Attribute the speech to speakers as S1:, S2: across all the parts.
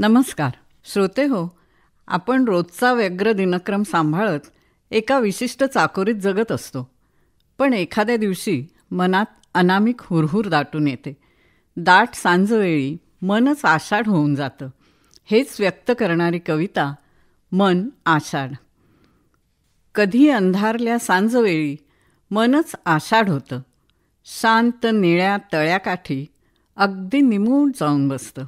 S1: नमस्कार श्रोते हो, आपण रोजचा व्यग्र दिनक्रम सांभाळत एका विशिष्ट चाकोरीत जगत असतो. पण एखाद्या दिवशी मनात अनामिक हुरहुर दाटून येते. दाट सांजवेळी मनच आषाढ होऊन जातं. हेच व्यक्त करणारी कविता मन आषाढ. कधी अंधारल्या सांजवेळी मनच आषाढ होतं. शांत निळ्या तळ्याकाठी अगदी निमूट जाऊन बसतं.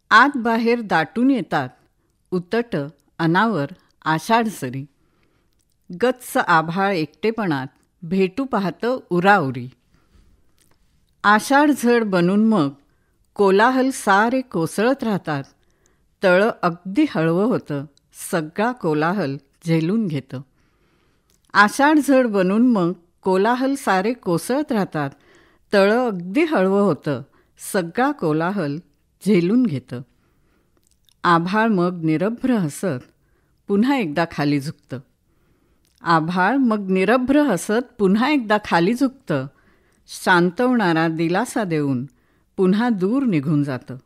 S1: आत बाहेर दाटून येतात उतट अनावर आषाढ सरी. गच्च आभाळ एकटेपणात भेटू पाहतं उराउरी. आषाढ झड बनून मग कोलाहल सारे कोसळत राहतात. तळं अगदी हळवं होतं, सगळा कोलाहल झेलून घेतं. आषाढ झड बनून मग कोलाहल सारे कोसळत राहतात. तळं अगदी हळवं होतं, सगळा कोलाहल झेलून घेतं. आभाळ मग निरभ्र हसत पुन्हा एकदा खाली झुकतं. आभाळ मग निरभ्र हसत पुन्हा एकदा खाली झुकतं. शांतवणारा दिलासा देऊन पुन्हा दूर निघून जातं.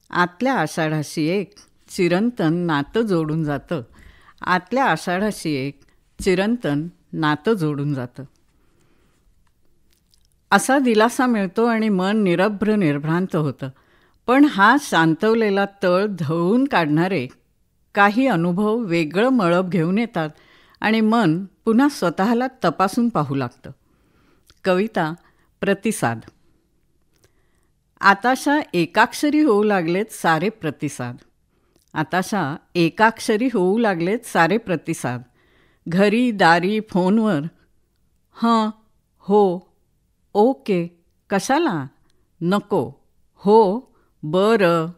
S1: आतल्या आषाढाशी एक चिरंतन नातं जोडून जातं. आतल्या आषाढाशी एक चिरंतन नातं जोडून जातं. असा दिलासा मिळतो आणि मन निरभ्र निर्भ्रांत होतं. पण हा शांतवलेला तळ ढवळून काढणारे काही अनुभव वेगळं मळब घेऊन येतात आणि मन पुन्हा स्वतःला तपासून पाहू लागतं. कविता प्रतिसाद. आताशा एकाक्षरी होऊ लागलेत सारे प्रतिसाद. आताशा एकाक्षरी होऊ लागलेत सारे प्रतिसाद. घरी दारी फोनवर हं, हो, ओके, कशाला, नको, हो, बरं,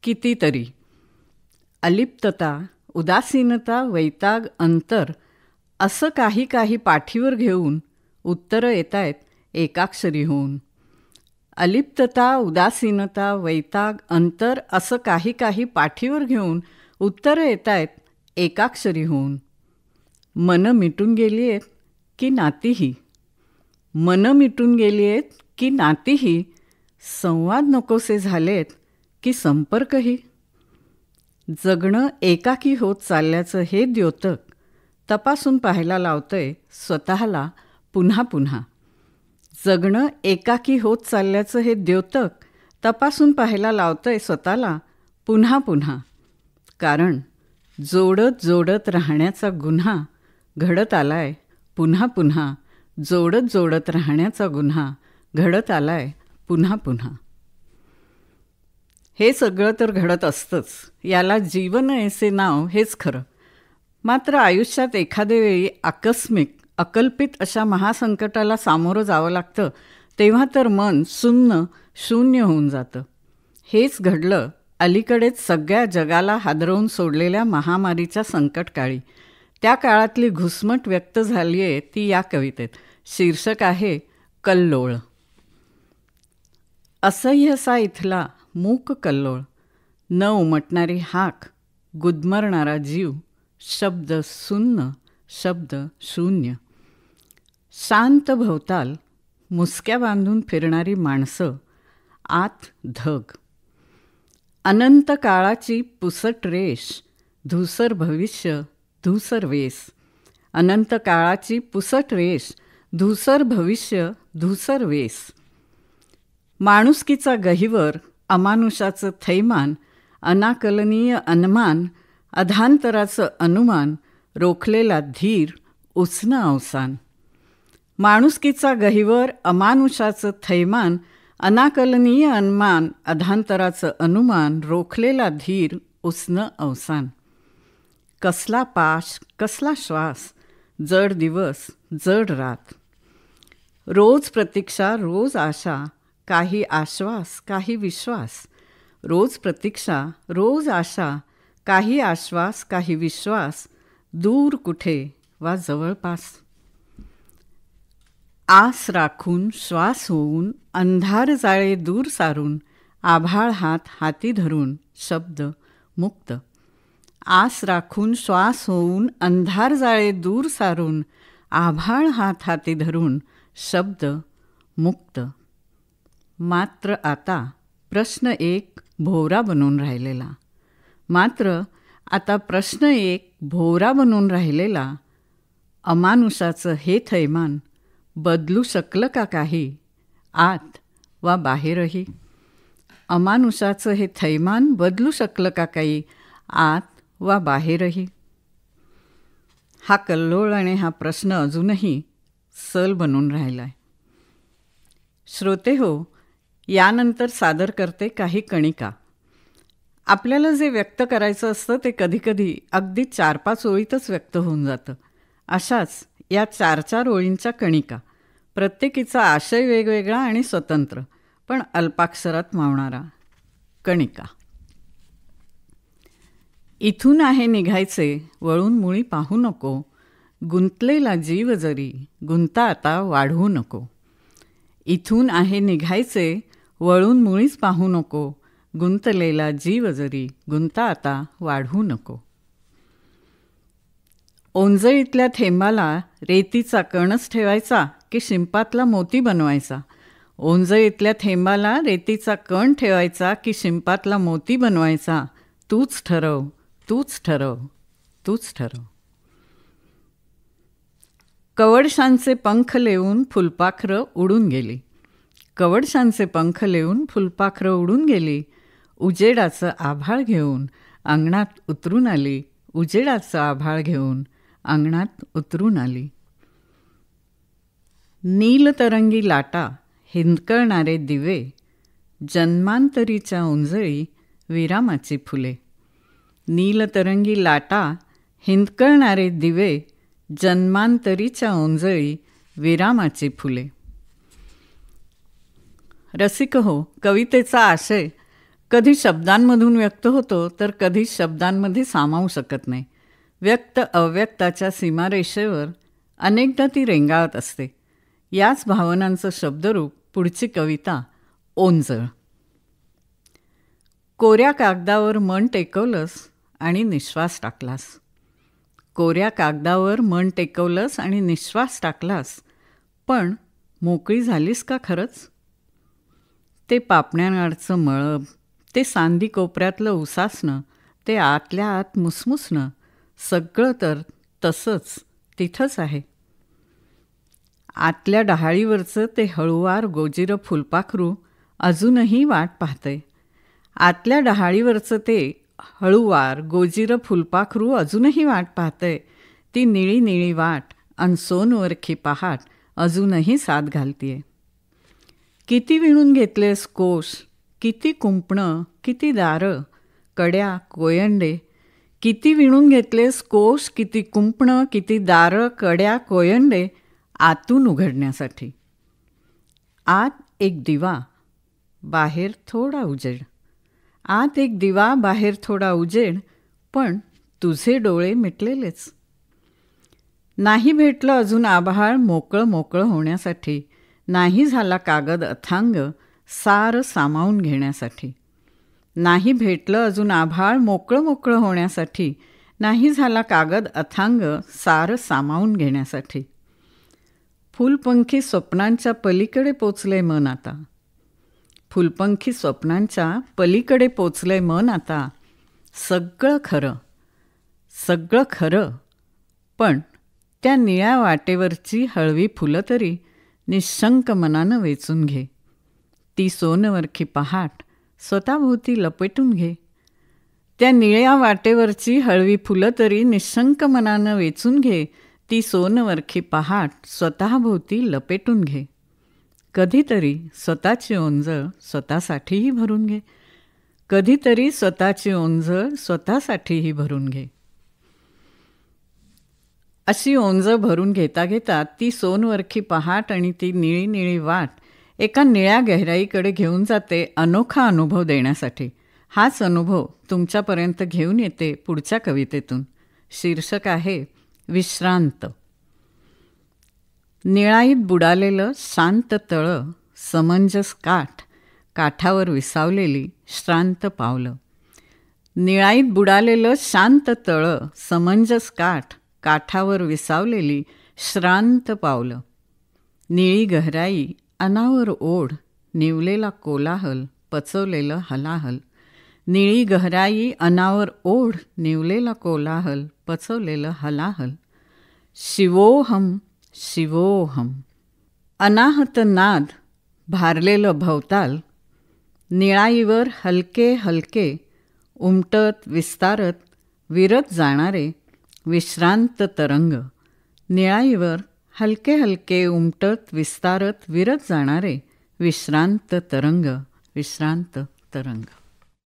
S1: कितीतरी. अलिप्तता, उदासीनता, वैताग, अंतर असं काही काही पाठीवर घेऊन उत्तरं येत आहेत एकाक्षरी होऊन. अलिप्तता, उदासीनता, वैताग, अंतर असं काही काही पाठीवर घेऊन उत्तरं येत आहेत एकाक्षरी होऊन. मनं मिटून गेली आहेत की नातीही. मनं मिटून गेली आहेत की नातीही. संवाद नकोसे झालेत की संपर्कही. जगणं एकाकी होत चालल्याचं हे द्योतक तपासून पाहायला लावतंय स्वतःला पुन्हा पुन्हा. जगणं एकाकी होत चालल्याचं हे द्योतक तपासून पाहायला लावतंय स्वतःला पुन्हा पुन्हा. कारण जोडत जोडत राहण्याचा गुन्हा घडत आलाय पुन्हा पुन्हा. जोडत जोडत राहण्याचा गुन्हा घडत आलाय पुन्हा पुन्हा. हे सगळं तर घडत असतंच. याला जीवन ऐसे नाव हेच खरं. मात्र आयुष्यात एखाद्या वेळी आकस्मिक अकल्पित अशा महासंकटाला सामोरं जावं लागतं तेव्हा तर मन सुन्न शून्य होऊन जातं. हेच घडलं अलीकडेच सगळ्या जगाला हादरवून सोडलेल्या महामारीच्या संकटकाळी. त्या काळातली घुसमट व्यक्त झाली आहे ती या कवितेत. शीर्षक आहे कल्लोळ. असह्यसा इथला मूक कल्लोळ. न उमटणारी हाक, गुदमरणारा जीव, शब्द सुन्न, शब्द शून्य. शांत भवताल, मुसक्या बांधून फिरणारी माणसं, आत धग. अनंत काळाची पुसट रेष, धूसर भविष्य, धूसर वेस. अनंत काळाची पुसट रेष, धूसर भविष्य, धूसर वेस. माणुसकीचा गहिवर, अमानुषाचं थैमान, अनाकलनीय अनमान, अधांतराचं अनुमान, रोखलेला धीर, उचनं अवसान. माणुसकीचा गहिवर, अमानुषाचं थैमान, अनाकलनीय अनमान, अधांतराचं अनुमान, रोखलेला धीर, उचनं अवसान. कसला पाश, कसला श्वास, जड दिवस, जड रात. रोज प्रतीक्षा, रोज आशा, काही आश्वास, काही विश्वास. रोज प्रतीक्षा, रोज आशा, काही आश्वास, काही विश्वास. दूर कुठे वा जवळपास. आस राखून, श्वास होऊन, अंधार जाळे दूर सारून, आभाळ हात हाती धरून, शब्द मुक्त. आस राखून, श्वास होऊन, अंधार जाळे दूर सारून, आभाळ हात हाती धरून, शब्द मुक्त. मात्र आता प्रश्न एक भोवरा बनून राहिलेला. मात्र आता प्रश्न एक भोवरा बनून राहिलेला अमानुषाचं हे थैमान बदलू शकलं का काही आत वा बाहेरही? अमानुषाचं हे थैमान बदलू शकलं का काही आत वा बाहेरही? हा कल्लोळ आणि हा प्रश्न अजूनही सल बनून राहिला आहे. श्रोते हो, यानंतर सादर करते काही कणिका. आपल्याला जे व्यक्त करायचं असतं ते कधीकधी अगदी 4-5 ओळीतच व्यक्त होऊन जातं. अशाच या 4-4 ओळींच्या कणिका, प्रत्येकीचा आशय वेगवेगळा आणि स्वतंत्र, पण अल्पाक्षरात मावणारा. कणिका. इथून आहे निघायचे वळून मुळी पाहू नको, गुंतलेला जीव जरी गुंता आता वाढवू नको. इथून आहे निघायचे वळून मुळीच पाहू नको, गुंतलेला जीव जरी गुंता आता वाढवू नको. ओंजळीतल्या थेंबाला रेतीचा कणच ठेवायचा की शिंपातला मोती बनवायचा? ओंजळीतल्या थेंबाला रेतीचा कण ठेवायचा की शिंपातला मोती बनवायचा? तूच ठरव, तूच ठरव, तूच ठरव. कवडशांचे पंख लेवून फुलपाखरं उडून गेली. कवडशांचे पंख लेवून फुलपाखरं उडून गेली. उजेडाचं आभाळ घेऊन अंगणात उतरून आली. उजेडाचं आभाळ घेऊन अंगणात उतरून आली. नीलतरंगी लाटा हिंदकळणारे दिवे, जन्मांतरीच्या ओंजळी विरामाची फुले. नीलतरंगी लाटा हिंदकळणारे दिवे, जन्मांतरीच्या ओंजळी विरामाची फुले. रसिक हो, कवितेचा आशय कधी शब्दांमधून व्यक्त होतो तर कधी शब्दांमध्ये सामावू शकत नाही. व्यक्त अव्यक्ताच्या सीमारेषेवर अनेकदा ती रेंगाळत असते. याच भावनांचं शब्दरूप पुढची कविता ओंजळ. कोऱ्या कागदावर मन टेकवलंस आणि निश्वास टाकलास. कोऱ्या कागदावर मन टेकवलंस आणि निश्वास टाकलास, पण मोकळी झालीस का खरंच? ते पापण्यांआडचं मळब, ते सांदी कोपऱ्यातलं उसासणं, ते आतल्या आत मुसमुसणं, सगळं तर तसंच तिथंच आहे. आतल्या डहाळीवरचं ते हळुवार गोजिरं फुलपाखरू अजूनही वाट पाहतंय. आतल्या डहाळीवरचं ते हळुवार गोजिरं फुलपाखरू अजूनही वाट पाहतंय. ती निळी निळी वाट अन सोनवरखी पहाट अजूनही साथ घालतीये. किती विणून घेतलेस कोश, किती कुंपणं, किती दारं, कड्या कोयंडे. किती विणून घेतलेस कोश, किती कुंपणं, किती दारं, कड्या कोयंडे आतून उघडण्यासाठी. आत एक दिवा, बाहेर थोडा उजेड. आत एक दिवा, बाहेर थोडा उजेड, पण तुझे डोळे मिटलेलेच. नाही भेटलं अजून आभाळ मोकळं मोकळं होण्यासाठी. नाही झाला कागद अथांग सारं सामावून घेण्यासाठी. नाही भेटलं अजून आभाळ मोकळं मोकळं होण्यासाठी. नाही झाला कागद अथांग सारं सामावून घेण्यासाठी. फुलपंखी स्वप्नांच्या पलीकडे पोचले मन आता. फुलपंखी स्वप्नांच्या पलीकडे पोचले मन आता. सगळं खरं, सगळं खरं, पण त्या निळ्या वाटेवरची हळवी फुलं तरी निःशंक मनानं वेचून घे. ती सोनवरखी पहाट स्वतःभोवती लपेटून घे. त्या निळ्या वाटेवरची हळवी फुलं तरी निःशंक मनानं वेचून घे. ती सोनवरखी पहाट स्वतःभोवती लपेटून घे. कधीतरी स्वतःची ओंजळ स्वतःसाठीही भरून घे. कधीतरी स्वतःची ओंजळ स्वतःसाठीही भरून घे. अशी ओंजळ भरून घेता घेता ती सोनवरखी पहाट आणि ती निळी निळी वाट एका निळ्या गहराईकडे घेऊन जाते अनोखा अनुभव देण्यासाठी. हाच अनुभव तुमच्यापर्यंत घेऊन येते पुढच्या कवितेतून. शीर्षक आहे विश्रांत. निळाईत बुडालेलं शांत तळं, समंजस काठ, काठावर विसावलेली श्रांत पावलं. निळाईत बुडालेलं शांत तळं, समंजस काठ, काठावर विसावलेली श्रांत पावलं. निळी गहराई, अनावर ओढ, निवलेला कोलाहल, पचवलेलं हलाहल. निळी गहराई अनावर ओढ निवलेला कोलाहल पचवलेलं हलाहल. शिवोहम शिवोहम. अनाहत नाद भारलेलं भवताल. निळाईवर हलके हलके उमटत विस्तारत विरत जाणारे विश्रांत तरंग. निळाईवर हलके हलके उमटत विस्तारत विरत जाणारे विश्रांत तरंग. विश्रांत तरंग.